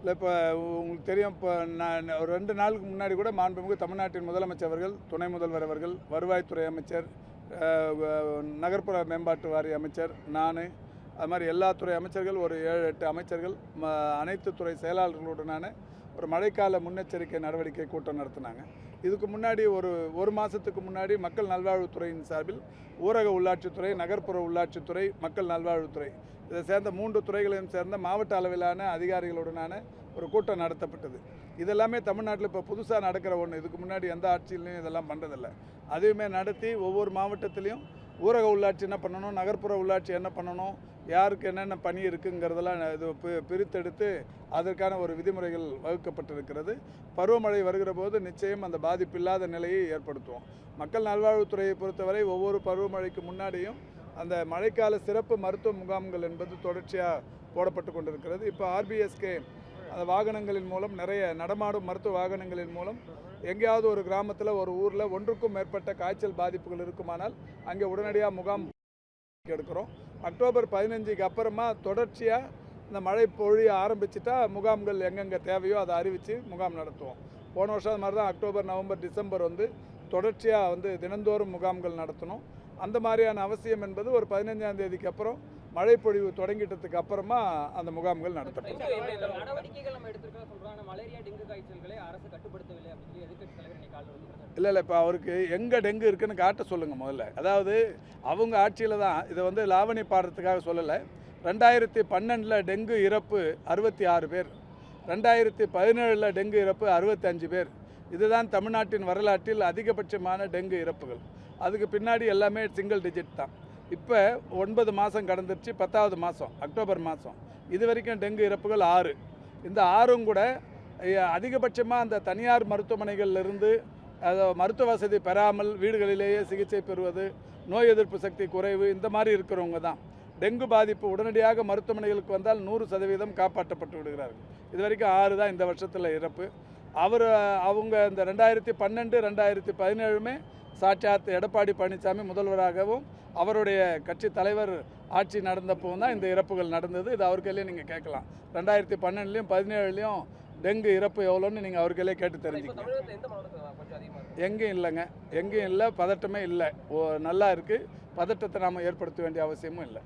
இல்லை, இப்போ உங்களுக்கு தெரியும், இப்போ நான் ஒரு 2 நாளுக்கு முன்னாடி கூட மாண்புமிகு தமிழ்நாட்டின் முதலமைச்சர் அவர்கள், துணை முதல்வர் அவர்கள், வருவாய்த்துறை அமைச்சர், நகர்ப்புற மேம்பாட்டு வாரிய அமைச்சர், நான், அது மாதிரி எல்லா துறை அமைச்சர்கள், ஒரு 7-8 அமைச்சர்கள், அனைத்து துறை செயலாளர்களுடனான ஒரு மழைக்கால முன்னெச்சரிக்கை நடவடிக்கை கூட்டம் நடத்தினாங்க. இதுக்கு முன்னாடி ஒரு மாதத்துக்கு முன்னாடி மக்கள் நல்வாழ்வுத்துறையின் சார்பில் ஊரக உள்ளாட்சித்துறை, நகர்ப்புற உள்ளாட்சித்துறை, மக்கள் நல்வாழ்வுத்துறை, இதை சேர்ந்த 3 துறைகளையும் சேர்ந்த மாவட்ட அளவிலான அதிகாரிகளுடனான ஒரு கூட்டம் நடத்தப்பட்டது. இதெல்லாமே தமிழ்நாட்டில் இப்போ புதுசாக நடக்கிற ஒன்று. இதுக்கு முன்னாடி எந்த ஆட்சியிலையும் இதெல்லாம் பண்ணுறதில்லை. அதையுமே நடத்தி ஒவ்வொரு மாவட்டத்திலையும் ஊரக உள்ளாட்சி என்ன பண்ணணும், நகர்ப்புற உள்ளாட்சி என்ன பண்ணணும், யாருக்கு என்னென்ன பணி இருக்குங்கிறதெல்லாம் இது பிரித்தெடுத்து அதற்கான ஒரு விதிமுறைகள் வகுக்கப்பட்டிருக்கிறது. பருவமழை வருகிற போது நிச்சயம் அந்த பாதிப்பு இல்லாத நிலையை ஏற்படுத்துவோம். மக்கள் நல்வாழ்வுத்துறையை பொறுத்தவரை ஒவ்வொரு பருவமழைக்கு முன்னாடியும் அந்த மழைக்கால சிறப்பு மருத்துவ முகாம்கள் என்பது தொடர்ச்சியாக போடப்பட்டு கொண்டிருக்கிறது. இப்போ ஆர்பிஎஸ்கே அந்த வாகனங்களின் மூலம், நிறைய நடமாடும் மருத்துவ வாகனங்களின் மூலம் எங்கேயாவது ஒரு கிராமத்தில், ஒரு ஊரில் ஒன்றுக்கும் மேற்பட்ட காய்ச்சல் பாதிப்புகள் இருக்குமானால் அங்கே உடனடியாக முகாம் எடுக்கிறோம். அக்டோபர் 15க்கு அப்புறமா தொடர்ச்சியாக இந்த மழை பொழிய ஆரம்பிச்சிட்டா முகாம்கள் எங்கெங்கே தேவையோ அதை அறிவித்து முகாம் நடத்துவோம். போன வருஷம் அது மாதிரி தான் அக்டோபர், நவம்பர், டிசம்பர் தொடர்ச்சியாக தினந்தோறும் முகாம்கள் நடத்தணும். அந்த மாதிரியான அவசியம் என்பது ஒரு 15ஆம் தேதிக்கு அப்புறம் மழை பொழிவு தொடங்கிட்டதுக்கு அப்புறமா அந்த முகாம்கள் நடத்தப்படும். இல்லை, இப்போ அவருக்கு எங்கே டெங்கு இருக்குன்னு காட்ட சொல்லுங்கள் முதல்ல. அதாவது அவங்க ஆட்சியில் தான் இதை லாவணி பாடுறதுக்காக சொல்லலை. 2012 டெங்கு இறப்பு 66 பேர், 2017 டெங்கு இறப்பு 65 பேர். இதுதான் தமிழ்நாட்டின் வரலாற்றில் அதிகபட்சமான டெங்கு இறப்புகள். அதுக்கு பின்னாடி எல்லாமே சிங்கிள் டிஜிட் தான். இப்போ 9 மாதம் கடந்துருச்சு, 10வது மாதம் அக்டோபர் மாதம் இது வரைக்கும் டெங்கு இறப்புகள் 6. இந்த 6ம் கூட அதிகபட்சமாக அந்த தனியார் மருத்துவமனைகளிலிருந்து மருத்துவ வசதி பெறாமல் வீடுகளிலேயே சிகிச்சை பெறுவது, நோய் எதிர்ப்பு சக்தி குறைவு, இந்த மாதிரி இருக்கிறவங்க தான். டெங்கு பாதிப்பு உடனடியாக மருத்துவமனைகளுக்கு வந்தால் 100% காப்பாற்றப்பட்டு விடுகிறார்கள். இது வரைக்கும் 6 தான் இந்த வருஷத்தில் இறப்பு. அவங்க இந்த 2012, 2017 சாட்சாத் எடப்பாடி பழனிசாமி முதல்வராகவும் அவருடைய கட்சி தலைவர் ஆட்சி நடந்தப்போ தான் இந்த இறப்புகள் நடந்தது. இது அவர் கையிலே நீங்கள் கேட்கலாம். 2012லையும் 2017லையும் டெங்கு இறப்பு எவ்வளோன்னு நீங்கள் அவர் கையிலே கேட்டு தெரிஞ்சுக்கணும். எங்கேயும் இல்லைங்க, எங்கேயும் இல்லை, பதட்டமே இல்லை, நல்லா இருக்குது. பதட்டத்தை நாம் ஏற்படுத்த வேண்டிய அவசியமும் இல்லை.